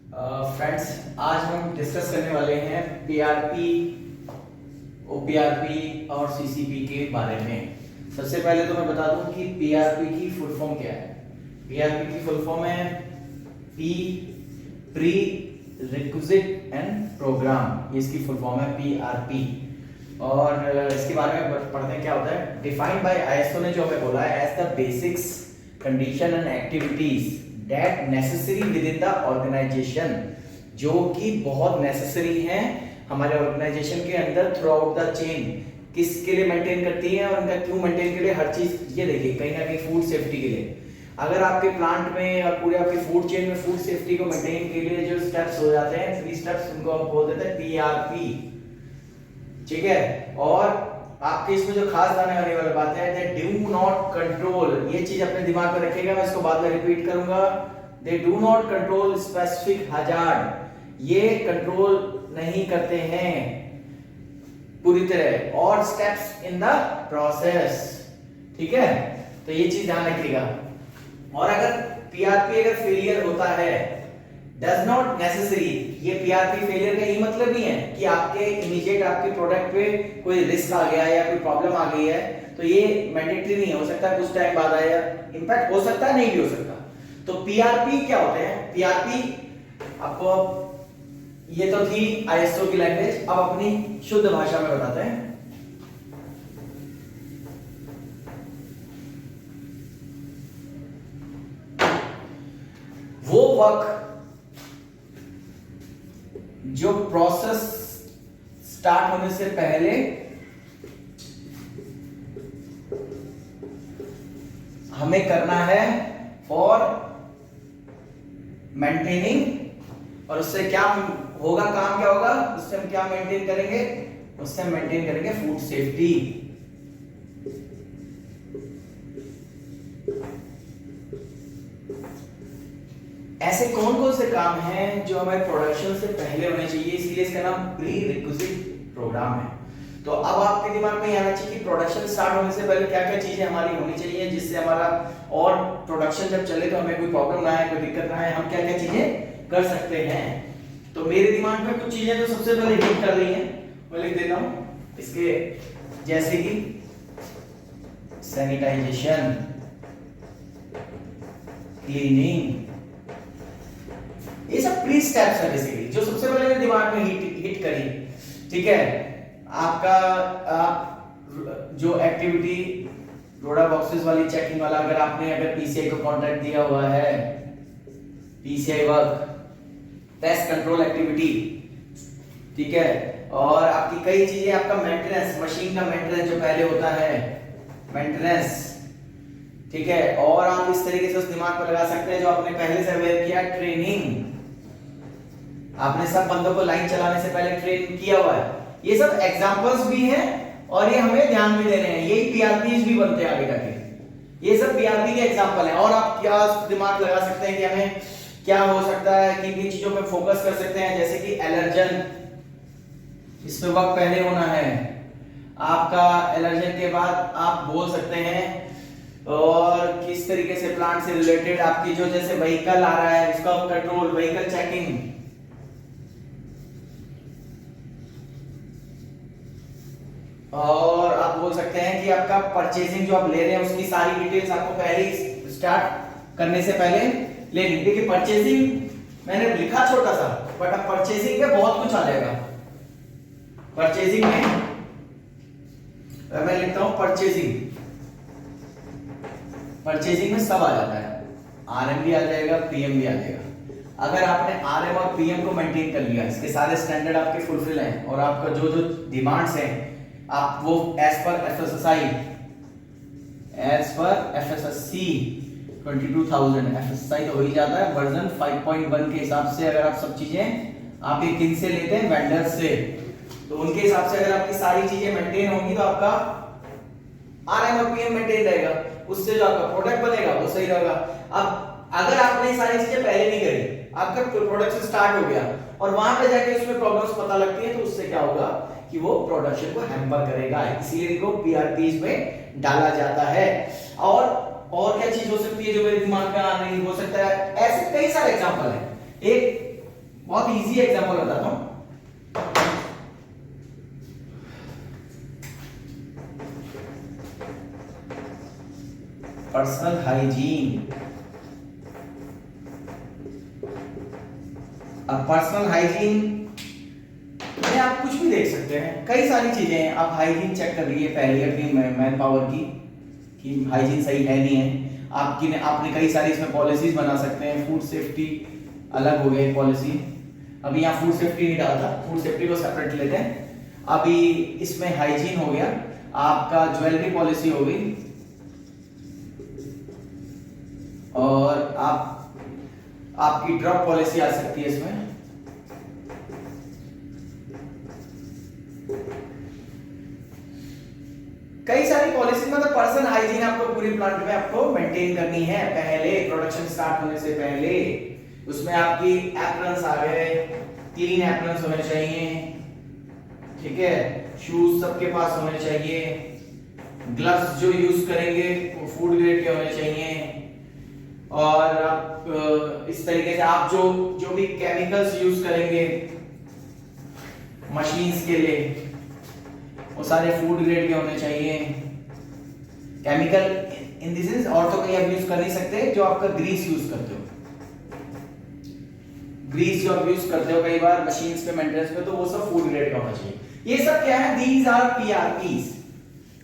Friends, आज हम discuss करने वाले हैं पीआरपी, ओपीआरपी और सीसीपी के बारे में। सबसे पहले तो मैं बता दूं कि पीआरपी की फुल फॉर्म क्या है। पीआरपी की फुल फॉर्म है P prerequisite and programme, ये इसकी फुल फॉर्म है पीआरपी। और इसके बारे में पढ़ते हैं क्या होता है। डिफाइंड बाय आईएसओ ने जो हमें बोला है as the basics condition and activities that necessary within the organisation, जो कि बहुत नेसेसरी हैं हमारे ऑर्गेनाइजेशन के अंदर थ्रू आउट द चेन। किसके लिए मेंटेन करती है और उनका क्यों मेंटेन के लिए, हर चीज ये देखिए कहीं ना कहीं फूड सेफ्टी के लिए। अगर आपके प्लांट में और पूरे आपके फूड चेन में फूड सेफ्टी को मेंटेन के लिए जो स्टेप्स हो जाते हैं, 3 स्टेप्स, उनको हम बोल देते हैं पीआरपी। ठीक है। और आपके इसमें जो खास जानने वाली बात है, दे डू नॉट कंट्रोल, ये चीज अपने दिमाग में रखिएगा, मैं इसको बाद में रिपीट करूंगा। They do not control specific hazard, ये कंट्रोल नहीं करते हैं पूरी तरह, और स्टेप्स इन द प्रोसेस। ठीक है, तो ये चीज ध्यान रखिएगा। और अगर पीआरपी अगर फेलियर होता है, डज नॉट नेसेसरी, ये पीआरपी फेलियर का ये मतलब नहीं है कि आपके इमीडिएट आपके प्रोडक्ट पे कोई रिस्क आ गया है या कोई प्रॉब्लम आ गई है, तो ये मैंडेटरी नहीं है। हो सकता है कुछ टाइम बाद आए, इंपैक्ट हो सकता है, नहीं भी हो सकता। तो पीआरपी क्या होते हैं? पीआरपी आपको, ये तो थी आईएसओ की लैंग्वेज, अब अपनी शुद्ध भाषा में बताते हैं। वो वर्क जो प्रोसेस स्टार्ट होने से पहले हमें करना है फॉर मेंटेनिंग, और उससे क्या होगा, काम क्या होगा, उससे हम क्या मेंटेन करेंगे, उससे हम मेंटेन करेंगे फूड सेफ्टी। ऐसे कौन कौन से काम हैं जो हमारे प्रोडक्शन से पहले होने चाहिए, इसलिए इसका नाम प्री रिक्विजिट प्रोग्राम है। तो अब आपके दिमाग में आना चाहिए कि प्रोडक्शन स्टार्ट होने से पहले क्या क्या चीजें हमारी होनी चाहिए, जिससे हमारा और प्रोडक्शन जब चले तो हमें कोई प्रॉब्लम ना आए, कोई दिक्कत ना आए, हम क्या क्या चीजें कर सकते हैं। तो मेरे दिमाग में कुछ चीजें जो सबसे पहले हिट कर रही हैं मैं लिख देता हूं इसके, जैसे कि सैनिटाइजेशन, क्लीनिंग, ये सब प्री स्टेप्स है बेसिकली, जो सबसे पहले मेरे दिमाग में हिट करी। ठीक है, आपका आप जो एक्टिविटी रोडा बॉक्सेस वाली चेकिंग वाला, अगर पीसीआई को कॉन्ट्रैक्ट दिया हुआ है, PCI work, pest control activity, ठीक है, और आपकी कई चीजें, आपका मेंटेनेंस, मशीन का मेंटेनेंस जो पहले होता है, मेंटेनेंस, ठीक है। और आप इस तरीके से उस दिमाग पर लगा सकते हैं जो आपने पहले से अवेयर किया, ट्रेनिंग, आपने सब बंदों को लाइन चलाने से पहले ट्रेन किया हुआ है। ये सब एग्जांपल्स भी हैं और ये हमें ध्यान भी देने हैं, यही पीआरपीज भी बनते हैं आगे जाके। ये सब पीआरपी के एग्जांपल हैं। और आप क्या दिमाग लगा सकते हैं कि हमें क्या हो सकता है, किन किन चीजों पे फोकस कर सकते हैं, जैसे कि एलर्जन, इस पे वक्त पहले होना है आपका। एलर्जन के बाद आप बोल सकते हैं और किस तरीके से प्लांट से रिलेटेड आपकी जो, जैसे व्हीकल आ रहा है उसका कंट्रोल, व्हीकल चेकिंग, और आप बोल सकते हैं कि आपका परचेजिंग जो आप ले रहे हैं उसकी सारी डिटेल्स आपको पहले ही स्टार्ट करने से पहले लेनी। देखिए परचेजिंग मैंने लिखा छोटा सा, बट अब परचेजिंग में बहुत कुछ आ जाएगा। परचेजिंग में मैं लिखता हूं परचेजिंग, परचेजिंग में सब आ जाता है, आरएम भी आ जाएगा, पीएम भी आ जाएगा। अगर आपने आरएम और पीएम को मेंटेन कर लिया, इसके सारे स्टैंडर्ड आपके फुलफिल हैं, और आपका जो जो डिमांड्स हैं आप वो as per FSSI, as per FSSC 22000, FSSI तो हो ही जाता है वर्जन 5.1 के हिसाब से। अगर आप सब चीजें आप ये किन से लेते हैं, वेंडर से, तो उनके हिसाब से अगर आपकी सारी चीजें मेंटेन होंगी तो आपका आरएम और पीएम मेंटेन रहेगा, उससे जो आपका प्रोडक्ट बनेगा वो सही रहेगा। अब अगर आपने सारी चीजें पहले नहीं करी, आपका प्रोडक्शन स्टार्ट हो गया और वहां पे जाके उसमें प्रॉब्लम्स पता लगती है, तो उससे क्या होगा कि वो प्रोडक्शन को हैम्पर करेगा, इसलिए इनको पीआरपीज में डाला जाता है। और क्या चीज हो सकती है जो मेरे दिमाग में आ रही हो सकता है, ऐसे कई सारे एग्जांपल हैं। एक बहुत इजी एग्जांपल बताता हूं। Personal hygiene. अब पर्सनल हाइजीन में आप कुछ भी देख सकते हैं, कई सारी चीजें हैं। आप हाइजीन चेक कर लीजिए पहले अपनी मैन पावर की कि हाइजीन सही है नहीं है। आपने कई सारी इसमें पॉलिसीज बना सकते हैं। फूड सेफ्टी अलग हो गई पॉलिसी, अभी यहाँ फूड सेफ्टी नहीं डाला था, फूड सेफ्टी को सेपरेट लेते हैं। अभी इसमें हाइजीन हो गया, आपका ज्वेलरी पॉलिसी हो गई, और आपकी ड्रग पॉलिसी आ सकती है इसमें। कई सारी पॉलिसी, मतलब पर्सनल हाइजीन आपको पूरी प्लांट में आपको मेंटेन करनी है पहले, प्रोडक्शन स्टार्ट होने से पहले। उसमें आपकी एप्रन्स आ गए, क्लीन एप्रन्स होने चाहिए, ठीक है, शूज सबके पास होने चाहिए, ग्लव्स जो यूज करेंगे वो फूड ग्रेड के होने चाहिए, और आप इस तरीके से आप जो भी केमिकल्स यूज करेंगे मशीन्स के लिए वो सारे फूड ग्रेड के होने चाहिए। केमिकल इन दिस इज और तो कहीं आप यूज कर नहीं सकते। जो आपका ग्रीस यूज करते हो, ग्रीस जो आप यूज करते हो कई बार मशीन्स पे, मेंटेनेंस पे, तो वो सब फूड ग्रेड का होना चाहिए। ये सब क्या है? These are PRPs.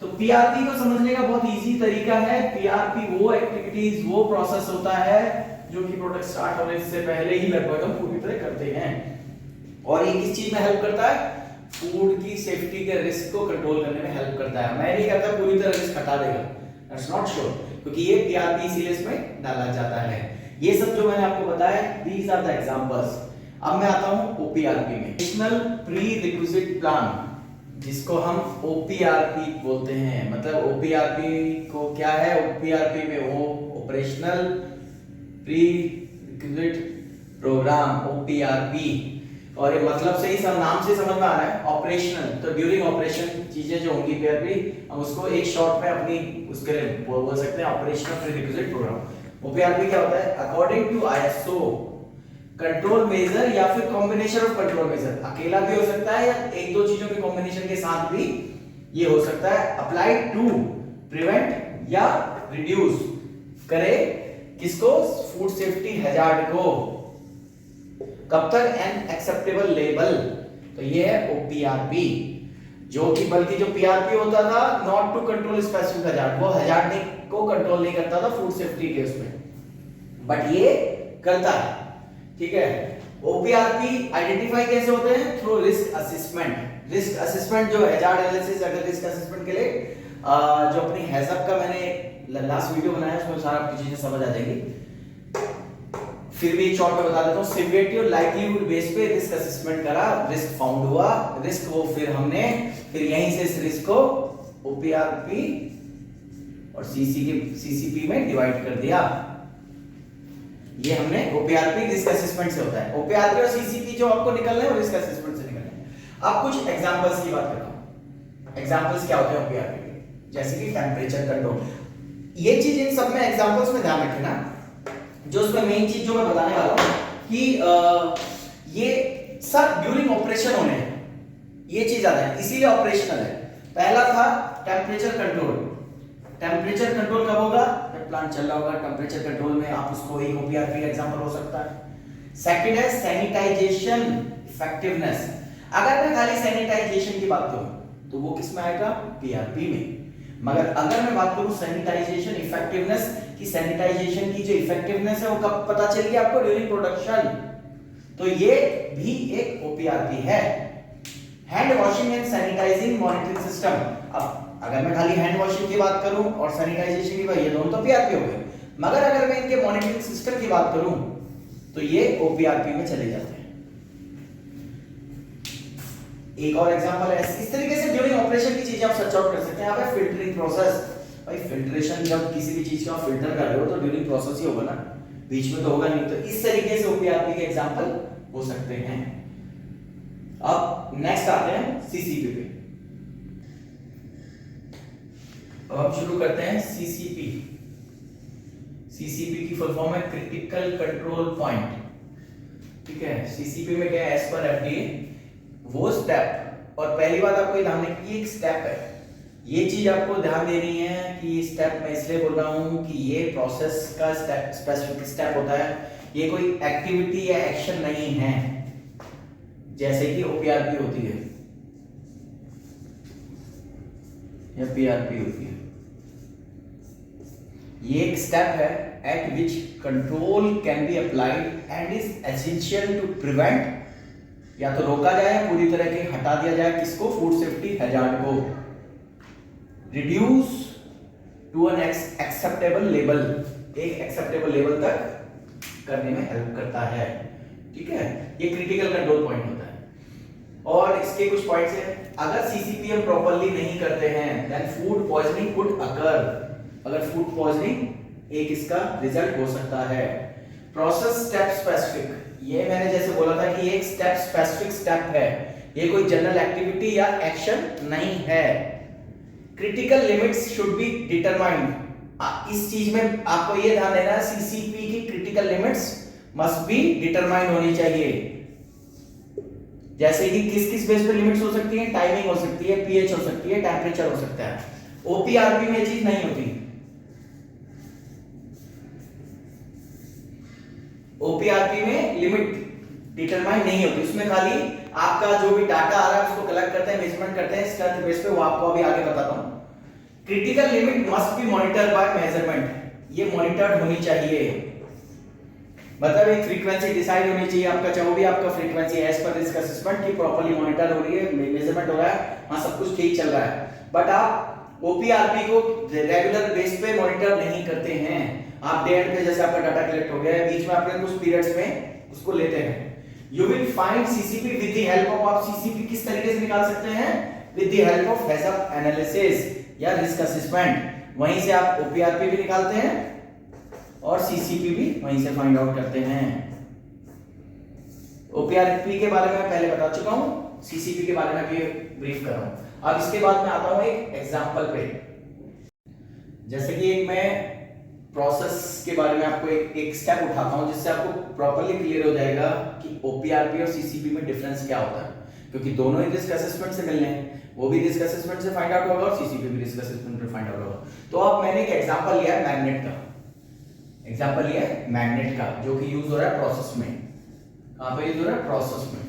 तो पीआरपी को समझने का बहुत इजी तरीका है। पीआरपी वो एक्टिविटीज, वो प्रोसेस होता है जो कि प्रोडक्ट स्टार्ट होने से पहले ही लगभग हम पूरी तरह करते हैं। और ये किस चीज में हेल्प करता है? फूड की सेफ्टी के रिस्क को कंट्रोल करने में हेल्प करता है। मैं नहीं कहता पूरी तरह रिस्क हटा देगा, दैट्स नॉट श्योर, क्योंकि ये पीआरपी इसीलिए इसमें डाला जाता है। ये सब जो मैंने आपको बताया, दीज आर द एग्जांपल्स। अब मैं आता हूं ओपीआरपी में, नेशनल प्री रिक्विजिट प्लान, जिसको हम ओपीआरपी बोलते हैं। मतलब ओपीआरपी को क्या है? ओपीआरपी में वो ऑपरेशनल प्री रिक्विजिट प्रोग्राम, ओपीआरपी। और ये मतलब से ही सब नाम से समझ में आ रहा है, ऑपरेशनल। तो ड्यूरिंग ऑपरेशन चीजें जो होंगी पीआरपी, हम उसको एक शॉर्ट में अपनी उसके लिए बोल सकते हैं operational prerequisite programme. OPRP क्या होता है? According to ISO, control measure या फिर कॉम्बिनेशन ऑफ कंट्रोल मेजर, अकेला भी हो सकता है या एक दो चीजों के कॉम्बिनेशन के साथ भी ये हो सकता है। अप्लाइड टू प्रिवेंट या रिड्यूस करे किसको? फूड सेफ्टी हैजार्ड को। कब तक? N acceptable level. तो ये है ओपीआरपी, जो कि बल्कि जो पीआरपी होता था, not to control specific hazard, वो हैजार्ड को कंट्रोल नहीं करता था फूड सेफ्टी के उसमें, बट ये करता है, ठीक है। ओपीआरपी आइडेंटिफाई कैसे होते हैं? Through risk assessment. Risk assessment जो हैजार्ड एनालिसिस, अगर रिस्क असेसमेंट के लिए जो अपनी हैजअप का मैंने लास्ट वीडियो बनाया उसमें सारा आपकी चीजें समझ आ जाएंगी। फिर भी एक शॉर्ट में बता देता हूं, सिवियरिटी और लाइक्लीहुड बेस पे रिस्क असेसमेंट करा, रिस्क फाउंड हुआ, रिस्क वो फिर हमने यहीं से इस रिस्क को ओपीआरपी और सीसीपी में डिवाइड कर दिया। ये हमने ओपीआरपी रिस्क असेसमेंट से होता है। ओपीआरपी और सीसीपी जो आपको निकलना है वो रिस्क असेसमेंट से निकलना है। अब कुछ एग्जांपल्स की बात करता हूं। एग्जांपल्स क्या होते हैं ओपीआरपी के? जैसे कि टेंपरेचर कंट्रोल। ये चीज इन सब में एग्जांपल्स में ध्यान रखना। जो उसमें मेन चीज जो मैं बताने वाला हूं कि ये सब ड्यूरिंग ऑपरेशन होने हैं, ये चीज आता है, इसीलिए ऑपरेशनल है। पहला था टेंपरेचर कंट्रोल। टेंपरेचर कंट्रोल कब होगा? जब प्लांट चल रहा होगा। टेंपरेचर कंट्रोल में आप उसको एक ओपीआरपी का एग्जांपल हो सकता है। सेकंड है सैनिटाइजेशन इफेक्टिवनेस। अगर मैं खाली सैनिटाइजेशन की बात करूं तो वो किस में आएगा? पीआरपी में। मगर अगर मैं बात करूं सैनिटाइजेशन इफेक्टिवनेस की, सैनिटाइजेशन की जो इफेक्टिवनेस है वो कब पता चलेगी आपको? During production. तो ये भी एक ओपीआरपी है। Hand washing and sanitising monitoring system. अब अगर मैं खाली हैंड वॉशिंग की बात करूं और सैनिटाइजेशन की बात, ये दोनों तो पीआरपी हो गए। मगर अगर मैं इनके मॉनिटरिंग सिस्टम की बात करूं तो ये ओपीआरपी में चले जाते हैं। एक और एग्जांपल है, इस तरीके से ड्यूरिंग ऑपरेशन की चीजें आप सर्च आउट कर सकते हैं। यहाँ पे फिल्टरिंग प्रोसेस, भाई फिल्ट्रेशन जब किसी भी चीज का फिल्टर कर रहे हो तो ड्यूरिंग प्रोसेस ही होगा ना, बीच में तो होगा नहीं। तो इस तरीके से ओपीआरपी के एग्जांपल हो सकते हैं। अब नेक्स्ट आते हैं सीसीपी पे। अब हम शुरू करते हैं सीसीपी। सीसीपी की फुल फॉर्म है क्रिटिकल कंट्रोल पॉइंट। ठीक है। सीसीपी में क्या है, एज पर एफडीए वो स्टेप, और पहली बात आपको ध्यान रखना कि एक स्टेप है, ये चीज आपको ध्यान देनी है कि स्टेप मैं इसलिए बोल रहा हूं कि ये प्रोसेस का स्टेप स्पेसिफिक स्टेप होता है, ये कोई एक्टिविटी या एक्शन नहीं है जैसे कि ओपीआरपी होती है या पीआरपी होती है। ये एक स्टेप है at which control can be applied and is essential to prevent, या तो रोका जाए या पूरी तरह के हटा दिया जाए किसको, फूड सेफ्टी हैजार्ड को, reduce to an acceptable level, एक एक्सेप्टेबल लेवल तक करने में हेल्प करता है। ठीक है, ये क्रिटिकल कंट्रोल पॉइंट होता है। और इसके कुछ पॉइंट्स हैं, अगर सीसीपीएम प्रॉपर्ली नहीं करते हैं देन फूड पॉइजनिंग कुड अकर, अगर फूड पॉइजनिंग एक इसका रिजल्ट हो सकता है। प्रोसेस स्टेप स्पेसिफिक, ये मैंने जैसे बोला था कि एक स्टेप स्पेसिफिक स्टेप है, ये कोई जनरल एक्टिविटी या एक्शन नहीं है। Critical limits should be determined, इस चीज में आपको ये ध्यान देना है, सीसीपी की critical limits must be determined होनी चाहिए। जैसे कि किस किस बेस पे लिमिट्स हो सकती है, टाइमिंग हो सकती है, पीएच हो सकती है, टेम्परेचर हो सकता है। ओपीआरपी में ये चीज नहीं होती। ओपीआरपी में लिमिट डिटरमाइन नहीं होती, उसमें खाली आपका जो भी डाटा आ रहा है उसको कलेक्ट करते हैं, मेजरमेंट करते हैं स्ट्रेंथ बेस पे, वो आपको अभी आगे बताता हूं। Critical limit must be monitored by measurement, ये मॉनिटर्ड होनी चाहिए, मतलब एक फ्रीक्वेंसी डिसाइड होनी चाहिए आपका, चाहे भी आपका फ्रीक्वेंसी एज पर रिस्क असेसमेंट की प्रॉपर्ली मॉनिटर हो रही है, मेजरमेंट हो रहा है, हां सब कुछ ठीक चल रहा है। बट आप ओपीआरपी को रेगुलर बेस पे मॉनिटर नहीं करते हैं, आप डे एंड पे जैसे आपका डाटा कलेक्ट हो गया है, बीच में आपने कुछ पीरियड्स में उसको लेते हैं। You will find CCP with the help of, आप सीसीपी किस तरीके से निकाल सकते हैं, with the help of hazard analysis या रिस्क असेसमेंट, वहीं से आप ओपीआरपी भी निकालते हैं और सीसीपी भी वहीं से फाइंड आउट करते हैं। ओपीआरपी के बारे में पहले बता चुका हूं, सीसीपी के बारे में भी ब्रीफ कर रहा हूं। अब इसके बाद मैं आता हूं एक एग्जांपल पे, जैसे कि एक मैं प्रोसेस के बारे में आपको एक स्टेप उठाता हूं जिससे आपको प्रॉपर्ली क्लियर हो जाएगा कि ओपीआरपी और सीसीपी में डिफरेंस क्या होता है, क्योंकि दोनों ही रिस्क असेसमेंट से मिलने हैं, वो भी रिस्क असेसमेंट से फाइंड आउट होगा और सीसीपी भी रिस्क असेसमेंट से फाइंड आउट होगा। तो अब मैंने एक एग्जांपल लिया है मैग्नेट का, एग्जांपल लिया है मैग्नेट का जो कि यूज हो रहा है प्रोसेस में, कहां पे यूज हो रहा है, प्रोसेस में।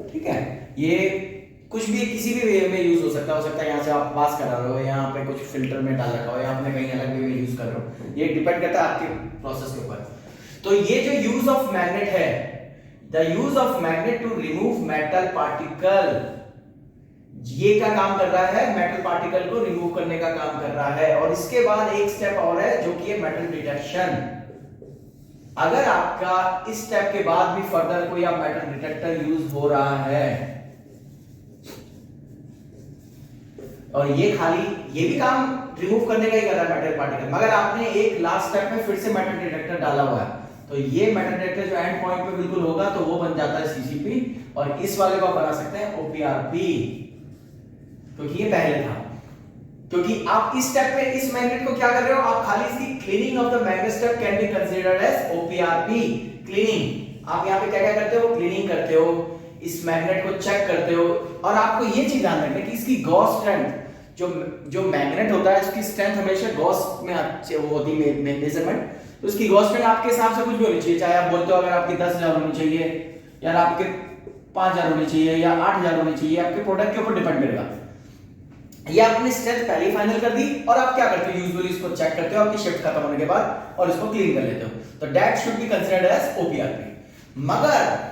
ठीक है, ये कुछ भी किसी भी वे में यूज हो सकता है यहां से आप पास करा रहे हो, यहां पे कुछ फिल्टर में डाल रखा हो या आपने कहीं अलग वे में यूज कर रहे हो, ये डिपेंड करता है आपके प्रोसेस के ऊपर। तो ये जो यूज ऑफ मैग्नेट है, the use of magnet to remove metal particle, ये क्या काम कर रहा है, मेटल पार्टिकल को रिमूव करने का काम कर रहा है। और इसके बाद एक स्टेप और है जो कि है मेटल डिटेक्शन। अगर आपका इस स्टेप के बाद भी फर्दर कोई आप मेटल डिटेक्टर यूज हो रहा है, और ये खाली ये भी काम रिमूव करने का ही कर रहा है मेटल पार्टिकल, मगर आपने एक लास्ट स्टेप में फिर से मेटल डिटेक्टर डाला हुआ है, तो ये मेटल डिटेक्टर जो एंड पॉइंट पे बिल्कुल होगा तो वो बन जाता है सीसीपी, और इस वाले को आप बना सकते हैं ओपीआरपी, क्योंकि ये पहले था। क्योंकि आप इस स्टेप पे इस मैग्नेट को क्या कर रहे हो, आप खाली इसकी cleaning of the magnet step can be considered as OPRP cleaning. आप यहां पे क्या क्या करते हो, क्लीनिंग करते हो, इस मैग्नेट को चेक करते हो, और आपको ये चीज ध्यान रखना कि इसकी गॉस स्ट्रेंथ, जो मैग्नेट होता है उसकी स्ट्रेंथ हमेशा गॉस में वो होती है मेजरमेंट, तो उसकी गॉस स्ट्रेंथ आपके हिसाब से कुछ भी होनी चाहिए, चाहे आप बोलते हो अगर आपकी 10,000 होनी चाहिए या आपके 5,000 होनी चाहिए या 8,000 होनी चाहिए, आपके प्रोडक्ट के ऊपर डिपेंड करेगा। ये आपने स्ट्रेंथ पहले ही फाइनल कर दी, और आप क्या करते हो, यूजुअली इसको चेक करते हो आपकी शिफ्ट खत्म होने के बाद और इसको क्लीन कर लेते हो, तो that should be considered as OPRP. मगर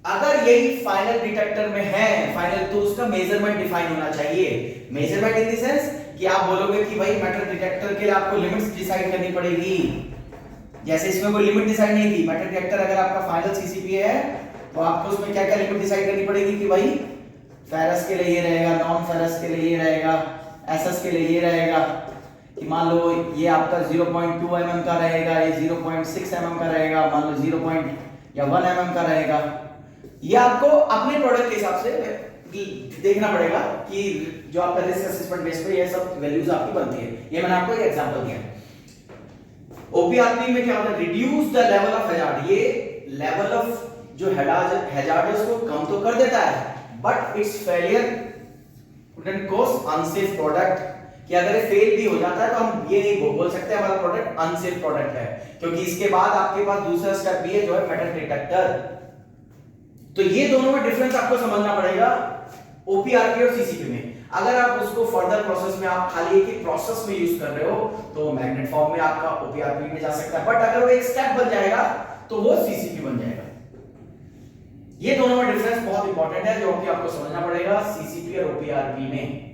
अगर यही फाइनल डिटेक्टर में है फाइनल, तो उसका मेजरमेंट डिफाइन होना चाहिए। मेजरमेंट इन द सेंस कि आप बोलोगे कि भाई मेटल डिटेक्टर के लिए आपको लिमिट्स डिसाइड करनी पड़ेगी, जैसे इसमें कोई लिमिट डिसाइड नहीं थी। मेटल डिटेक्टर अगर आपका फाइनल सीसीपी है तो आपको उसमें क्या क्या लिमिट डिसाइड करनी पड़ेगी कि भाई फेरस के लिए ये रहेगा, नॉन फेरस के लिए ये रहेगा, एसएस के लिए ये रहेगा, कि मान लो ये आपका 0.2 mm का रहेगा, ये 0.6 mm का रहेगा, मान लो 0.1 mm का रहेगा। ये आपको अपने प्रोडक्ट के हिसाब से देखना पड़ेगा कि जो आपका रिस्क असेसमेंट बेस पे ये सब वैल्यूज आपकी बनती है। ये मैंने आपको एक एग्जांपल दिया। ओपीआरपी में क्या होता है, reduce the level of hazard, ये लेवल ऑफ जो हैजार्ड है उसको कम तो कर देता है, but it's failure couldn't cause unsafe product, कि अगर ये फेल भी हो जाता है तो हम ये नहीं बोल सकते हमारा प्रोडक्ट अनसेफ प्रोडक्ट है, क्योंकि इसके बाद आपके पास दूसरा स्टेप भी है जो है मेटल डिटेक्टर। तो ये दोनों में डिफरेंस आपको समझना पड़ेगा ओपीआरपी और सीसीपी में। अगर आप उसको फर्दर प्रोसेस में आप खाली एक ही प्रोसेस में यूज कर रहे हो तो मैग्नेट फॉर्म में आपका ओपीआरपी में जा सकता है, बट अगर वो एक स्टेप बन जाएगा तो वो सीसीपी बन जाएगा। ये दोनों में डिफरेंस बहुत इंपॉर्टेंट है जो कि आपको समझना पड़ेगा सीसीपी और ओपीआरपी में।